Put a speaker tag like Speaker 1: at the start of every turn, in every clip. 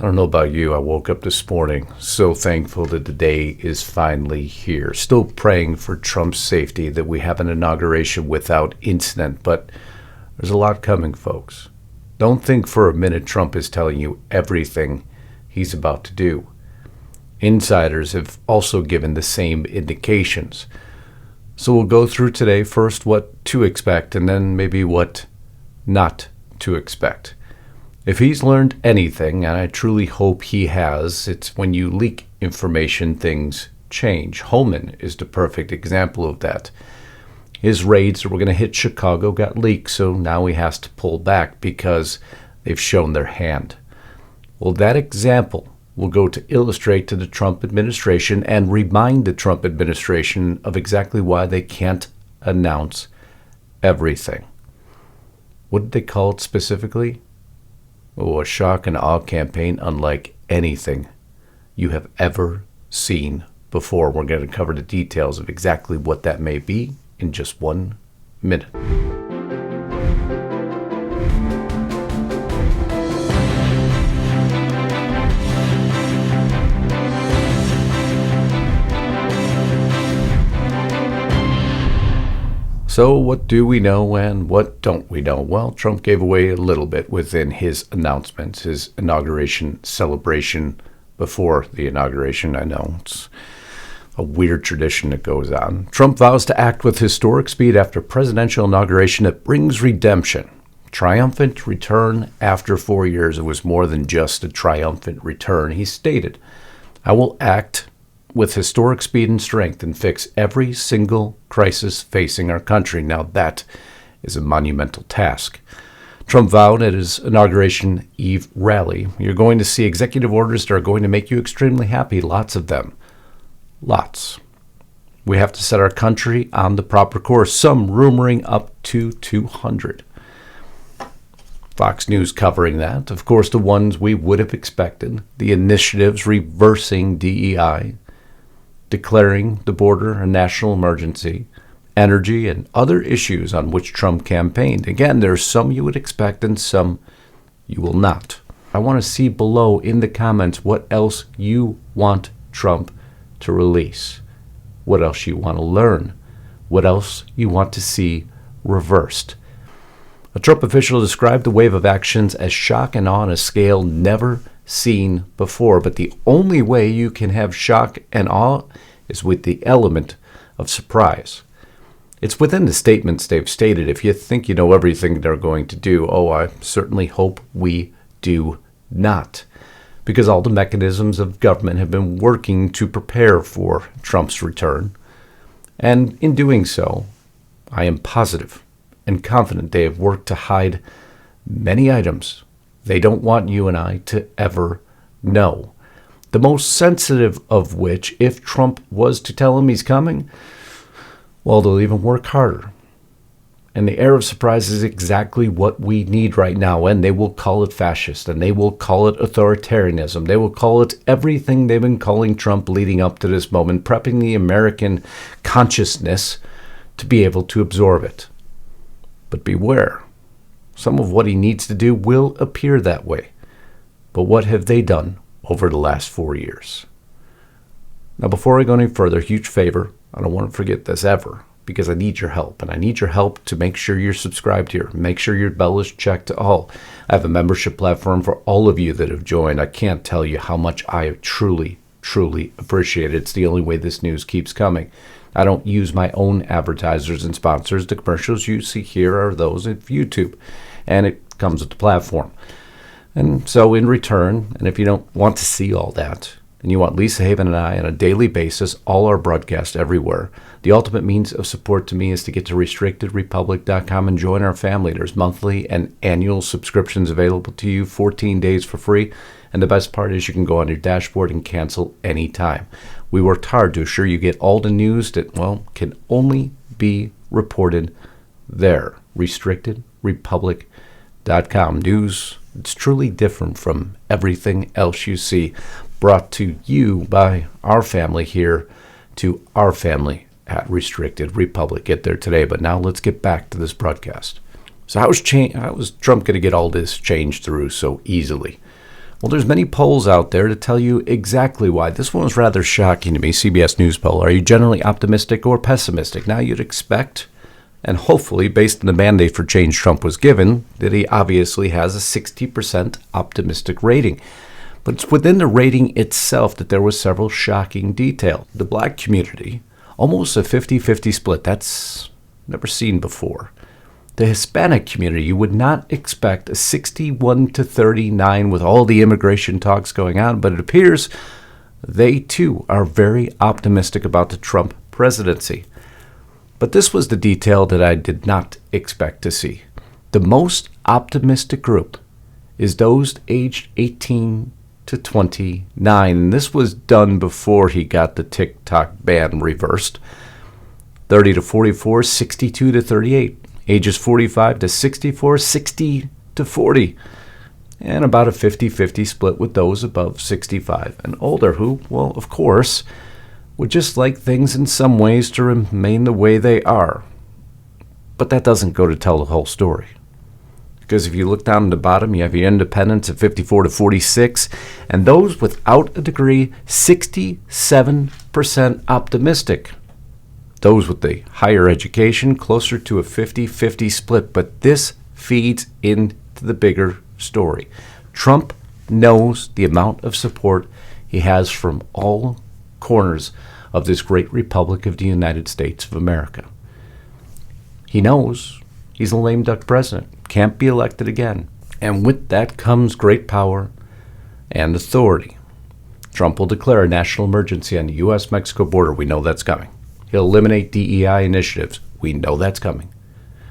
Speaker 1: I don't know about you, I woke up this morning so thankful that the day is finally here. Still praying for Trump's safety, that we have an inauguration without incident, but there's a lot coming, folks. Don't think for a minute Trump is telling you everything he's about to do. Insiders have also given the same indications. So we'll go through today first what to expect and then maybe what not to expect. If he's learned anything, and I truly hope he has, it's when you leak information, things change. Holman is the perfect example of that. His raids that were going to hit Chicago got leaked, so now he has to pull back because they've shown their hand. Well, that example will go to illustrate to the Trump administration and remind the Trump administration of exactly why they can't announce everything. What did they call it specifically? Oh, a shock and awe campaign unlike anything you have ever seen before. We're going to cover the details of exactly what that may be in just 1 minute. So what do we know and what don't we know? Well, Trump gave away a little bit within his announcements, his inauguration celebration before the inauguration. I know it's a weird tradition that goes on. Trump vows to act with historic speed after presidential inauguration that brings redemption. Triumphant return after 4 years. It was more than just a triumphant return. He stated, "I will act with historic speed and strength and fix every single crisis facing our country." Now that is a monumental task. Trump vowed at his inauguration eve rally, "You're going to see executive orders that are going to make you extremely happy, lots of them. Lots. We have to set our country on the proper course, some rumoring up to 200. Fox News covering that. Of course, the ones we would have expected. The initiatives reversing DEI, declaring the border a national emergency, energy, and other issues on which Trump campaigned. Again, there's some you would expect and some you will not. I want to see below in the comments what else you want Trump to release, what else you want to learn, what else you want to see reversed. A Trump official described the wave of actions as shock and awe on a scale never seen before, but the only way you can have shock and awe is with the element of surprise. It's within the statements they've stated. If you think you know everything they're going to do, I certainly hope we do not, because all the mechanisms of government have been working to prepare for Trump's return, and in doing so, I am positive and confident they have worked to hide many items they don't want you and I to ever know. The most sensitive of which, if Trump was to tell him he's coming, well, they'll even work harder. And the air of surprise is exactly what we need right now. And they will call it fascist, and they will call it authoritarianism. They will call it everything they've been calling Trump leading up to this moment, prepping the American consciousness to be able to absorb it. But beware. Some of what he needs to do will appear that way. But what have they done over the last 4 years? Now, before I go any further, huge favor, I don't want to forget this ever, because I need your help. And I need your help to make sure you're subscribed here. Make sure your bell is checked to all. I have a membership platform for all of you that have joined. I can't tell you how much I truly, truly appreciate it. It's the only way this news keeps coming. I don't use my own advertisers and sponsors. The commercials you see here are those of YouTube, and it comes with the platform. And so in return, and if you don't want to see all that, and you want Lisa Haven and I on a daily basis, all our broadcasts everywhere, the ultimate means of support to me is to get to restrictedrepublic.com and join our family. There's monthly and annual subscriptions available to you, 14 days for free. And the best part is you can go on your dashboard and cancel anytime. We worked hard to assure you get all the news that, can only be reported there. RestrictedRepublic.com. News, it's truly different from everything else you see. Brought to you by our family here, to our family at Restricted Republic. Get there today. But now let's get back to this broadcast. So how was Trump going to get all this change through so easily? Well, there's many polls out there to tell you exactly why. This one was rather shocking to me. CBS News poll. Are you generally optimistic or pessimistic? Now, you'd expect, and hopefully, based on the mandate for change Trump was given, that he obviously has a 60% optimistic rating. But it's within the rating itself that there was several shocking details. The black community, almost a 50-50 split. That's never seen before. The Hispanic community, you would not expect a 61-39 with all the immigration talks going on, but it appears they too are very optimistic about the Trump presidency. But this was the detail that I did not expect to see. The most optimistic group is those aged 18 to 29, and this was done before he got the TikTok ban reversed. 30 to 44, 62 to 38. Ages 45 to 64, 60 to 40. And about a 50-50 split with those above 65 and older who, well, of course, would just like things in some ways to remain the way they are. But that doesn't go to tell the whole story. Because if you look down at the bottom, you have your independents at 54 to 46, and those without a degree, 67% optimistic. Those with the higher education, closer to a 50-50 split. But this feeds into the bigger story. Trump knows the amount of support he has from all corners of this great republic of the United States of America. He knows he's a lame duck president, can't be elected again. And with that comes great power and authority. Trump will declare a national emergency on the U.S.-Mexico border. We know that's coming. He'll eliminate DEI initiatives. We know that's coming.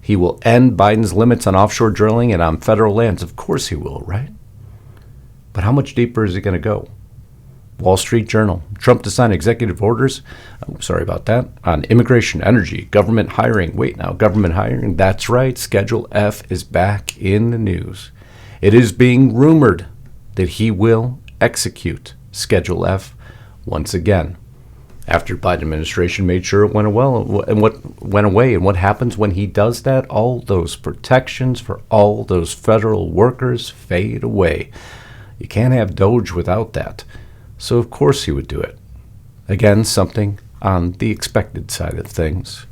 Speaker 1: He will end Biden's limits on offshore drilling and on federal lands. Of course he will, right? But how much deeper is he going to go? Wall Street Journal. Trump to sign executive orders, on immigration, energy, government hiring. Wait now, government hiring? That's right. Schedule F is back in the news. It is being rumored that he will execute Schedule F once again. After Biden administration made sure it went well, and what went away, and what happens when he does that? All those protections for all those federal workers fade away. You can't have Doge without that. So of course he would do it. Again, something on the expected side of things.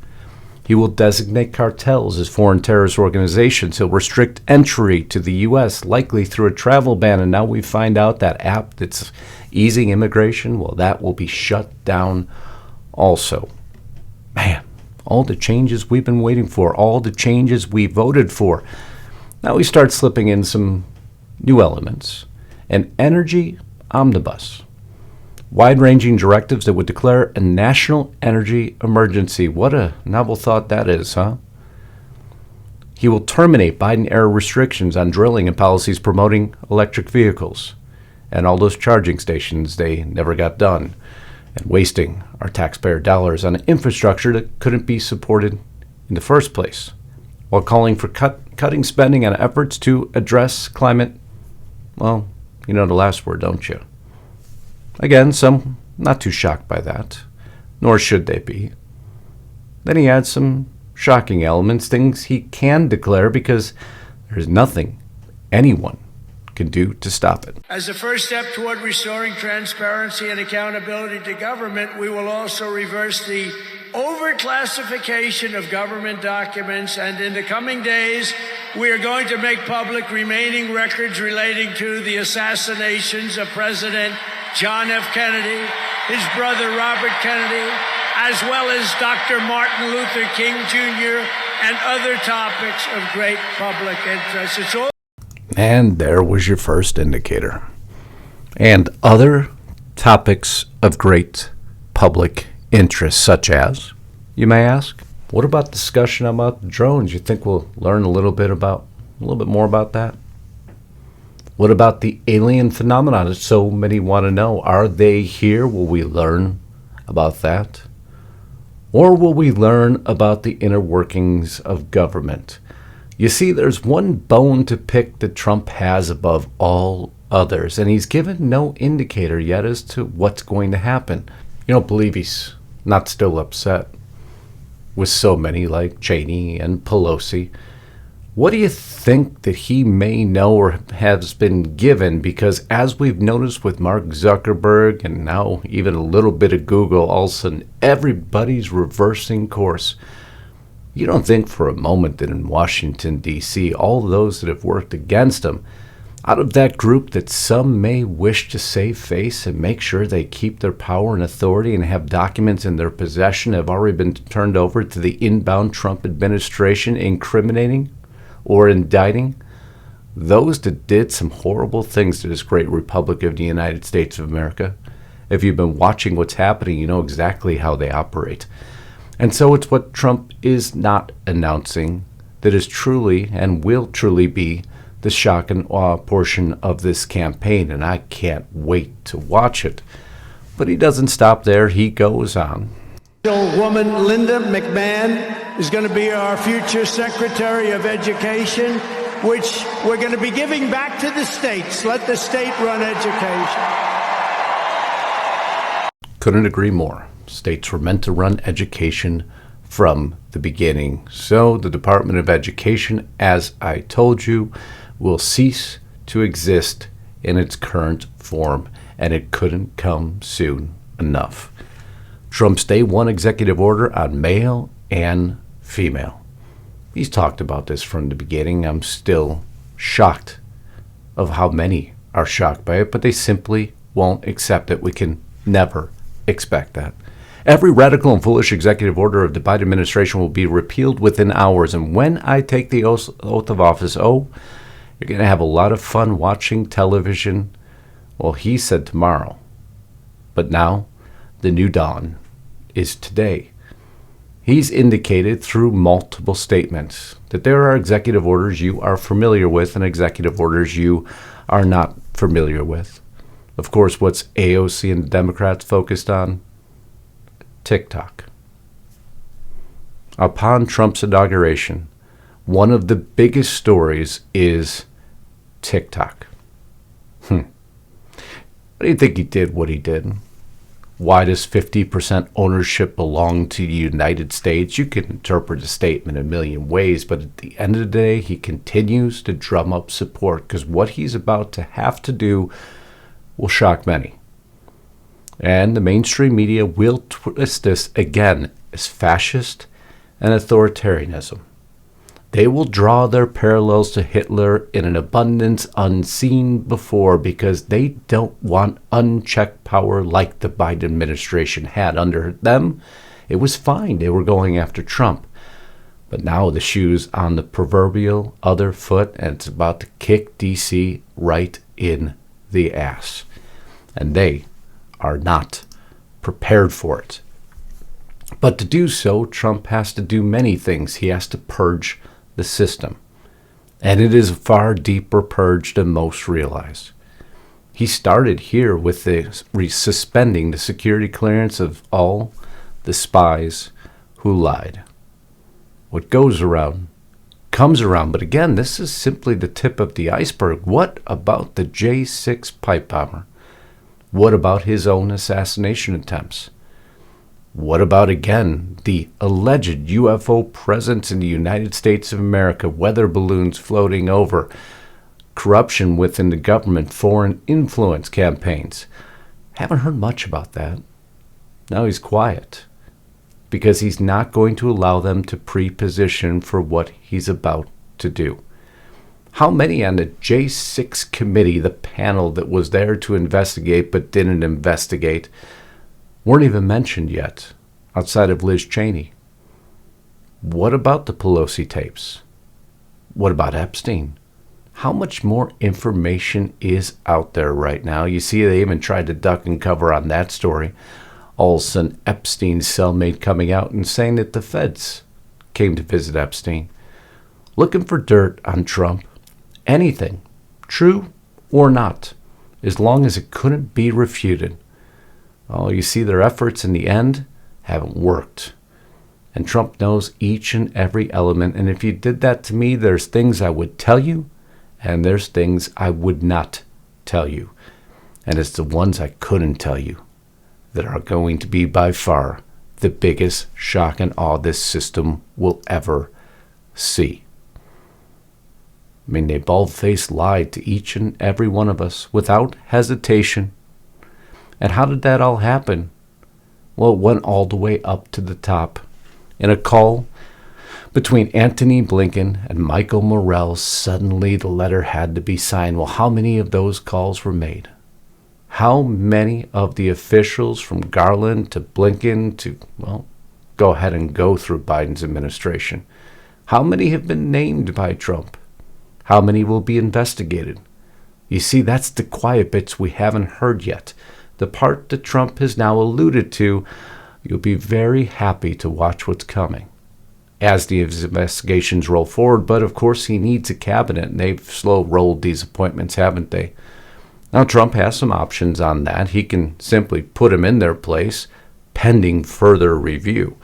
Speaker 1: He will designate cartels as foreign terrorist organizations. He'll restrict entry to the U.S., likely through a travel ban. And now we find out that app that's easing immigration, well, that will be shut down also. Man, all the changes we've been waiting for, all the changes we voted for. Now we start slipping in some new elements. An energy omnibus. Wide-ranging directives that would declare a national energy emergency. What a novel thought that is, huh? He will terminate Biden-era restrictions on drilling and policies promoting electric vehicles and all those charging stations they never got done, and wasting our taxpayer dollars on infrastructure that couldn't be supported in the first place, while calling for cutting spending on efforts to address climate. Well, you know the last word, don't you? Again, some not too shocked by that, nor should they be. Then he adds some shocking elements, things he can declare because there's nothing anyone can do to stop it.
Speaker 2: As a first step toward restoring transparency and accountability to government, we will also reverse the overclassification of government documents, and in the coming days, we are going to make public remaining records relating to the assassinations of President John F. Kennedy, his brother Robert Kennedy, as well as Dr. Martin Luther King Jr., and other topics of great public interest. It's all.
Speaker 1: And there was your first indicator. And other topics of great public interest, such as, you may ask, what about discussion about the drones? You think we'll learn a little bit more about that? What about the alien phenomenon that so many want to know? Are they here? Will we learn about that? Or will we learn about the inner workings of government? You see, there's one bone to pick that Trump has above all others, and he's given no indicator yet as to what's going to happen. You don't believe he's not still upset with so many like Cheney and Pelosi. What do you think that he may know or has been given? Because as we've noticed with Mark Zuckerberg and now even a little bit of Google, all of a sudden everybody's reversing course. You don't think for a moment that in Washington, D.C., all those that have worked against him, out of that group that some may wish to save face and make sure they keep their power and authority and have documents in their possession have already been turned over to the inbound Trump administration incriminating or indicting those that did some horrible things to this great Republic of the United States of America. If you've been watching what's happening, you know exactly how they operate. And so it's what Trump is not announcing that is truly and will truly be the shock and awe portion of this campaign, and I can't wait to watch it. But he doesn't stop there. He goes on.
Speaker 2: Woman Linda McMahon is going to be our future Secretary of Education, which we're going to be giving back to the states. Let the state run education.
Speaker 1: Couldn't agree more. States were meant to run education from the beginning. So the Department of Education, as I told you, will cease to exist in its current form, and it couldn't come soon enough. Trump's Day One executive order on male and female. He's talked about this from the beginning. I'm still shocked of how many are shocked by it, but they simply won't accept it. We can never expect that. Every radical and foolish executive order of the Biden administration will be repealed within hours. And when I take the oath of office, you're going to have a lot of fun watching television. Well, he said tomorrow. But now, the new dawn is today. He's indicated through multiple statements that there are executive orders you are familiar with and executive orders you are not familiar with. Of course, what's AOC and the Democrats focused on? TikTok. Upon Trump's inauguration, one of the biggest stories is TikTok. Why do you think he did what he did? Why does 50% ownership belong to the United States? You can interpret a statement a million ways, but at the end of the day, he continues to drum up support because what he's about to have to do will shock many. And the mainstream media will twist this again as fascist and authoritarianism. They will draw their parallels to Hitler in an abundance unseen before because they don't want unchecked power like the Biden administration had. Under them, it was fine. They were going after Trump. But now the shoe's on the proverbial other foot, and it's about to kick D.C. right in the ass. And they are not prepared for it. But to do so, Trump has to do many things. He has to purge the system. And it is a far deeper purge than most realize. He started here with the suspending the security clearance of all the spies who lied. What goes around comes around. But again, this is simply the tip of the iceberg. What about the J-6 pipe bomber? What about his own assassination attempts? What about, again, the alleged UFO presence in the United States of America, weather balloons floating over, corruption within the government, foreign influence campaigns? Haven't heard much about that. Now he's quiet because he's not going to allow them to pre-position for what he's about to do. How many on the J6 committee, the panel that was there to investigate but didn't investigate, weren't even mentioned yet, outside of Liz Cheney? What about the Pelosi tapes? What about Epstein? How much more information is out there right now? You see, they even tried to duck and cover on that story. All of a sudden, Epstein's cellmate coming out and saying that the feds came to visit Epstein, looking for dirt on Trump. Anything, true or not, as long as it couldn't be refuted. Oh, you see, their efforts in the end haven't worked. And Trump knows each and every element. And if you did that to me, there's things I would tell you, and there's things I would not tell you. And it's the ones I couldn't tell you that are going to be by far the biggest shock and awe this system will ever see. I mean, they bald-faced lied to each and every one of us without hesitation. And how did that all happen? Well, it went all the way up to the top. In a call between Antony Blinken and Michael Morrell, suddenly the letter had to be signed. Well, how many of those calls were made? How many of the officials from Garland to Blinken to, well, go ahead and go through Biden's administration? How many have been named by Trump? How many will be investigated? You see, that's the quiet bits we haven't heard yet. The part that Trump has now alluded to, you'll be very happy to watch what's coming as the investigations roll forward. But of course, he needs a cabinet, and they've slow rolled these appointments, haven't they? Now, Trump has some options on that. He can simply put them in their place pending further review.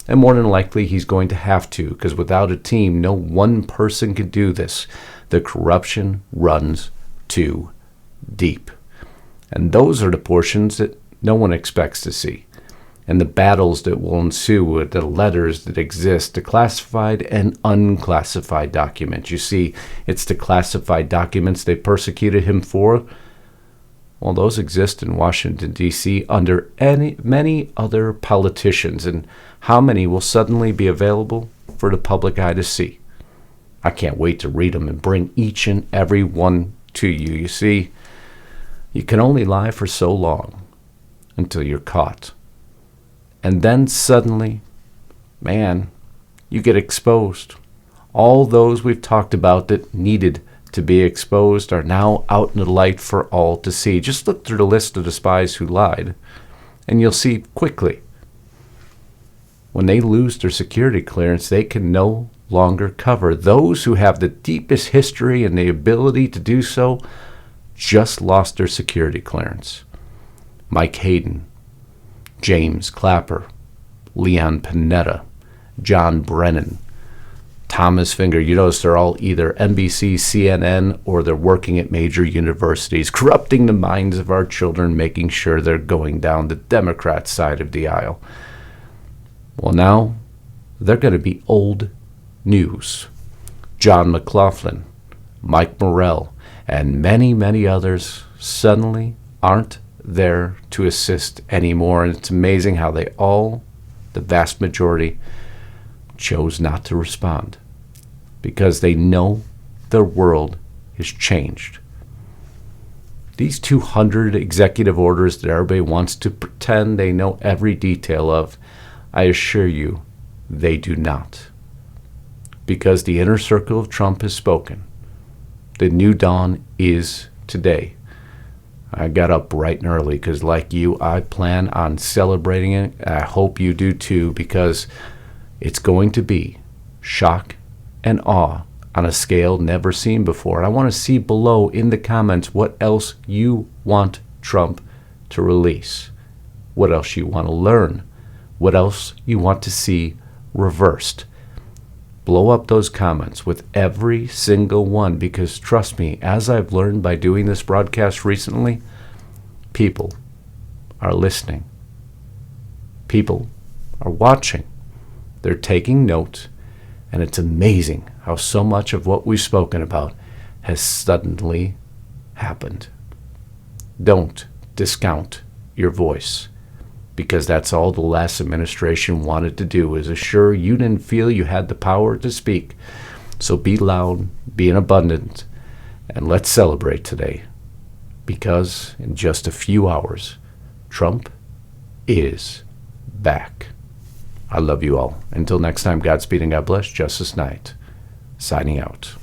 Speaker 1: And more than likely, he's going to have to, because without a team, no one person can do this. The corruption runs too deep. And those are the portions that no one expects to see. And the battles that will ensue with the letters that exist, the classified and unclassified documents. You see, it's the classified documents they persecuted him for. Well, those exist in Washington, D.C. under many other politicians. And how many will suddenly be available for the public eye to see? I can't wait to read them and bring each and every one to you. You see, you can only lie for so long until you're caught. And then suddenly, man, you get exposed. All those we've talked about that needed to be exposed are now out in the light for all to see. Just look through the list of the spies who lied, and you'll see quickly. When they lose their security clearance, they can no longer cover. Those who have the deepest history and the ability to do so just lost their security clearance. Mike Hayden, James Clapper, Leon Panetta, John Brennan, Thomas Finger. You notice they're all either NBC, CNN, or they're working at major universities, corrupting the minds of our children, making sure they're going down the Democrat side of the aisle. Well, now they're going to be old news. John McLaughlin, Mike Morrell, and many others suddenly aren't there to assist anymore. And it's amazing how they all, the vast majority, chose not to respond because they know their world has changed. These 200 executive orders that everybody wants to pretend they know every detail of, I assure you, they do not. Because the inner circle of Trump has spoken. The new dawn is today. I got up bright and early because, like you, I plan on celebrating it. I hope you do too, because it's going to be shock and awe on a scale never seen before. And I want to see below in the comments what else you want Trump to release, what else you want to learn, what else you want to see reversed. Blow up those comments with every single one, because trust me, as I've learned by doing this broadcast recently, people are listening. People are watching. They're taking note, and it's amazing how so much of what we've spoken about has suddenly happened. Don't discount your voice, because that's all the last administration wanted to do, is assure you didn't feel you had the power to speak. So be loud, be abundant, and let's celebrate today, because in just a few hours, Trump is back. I love you all. Until next time, Godspeed and God bless. Justus Knight, signing out.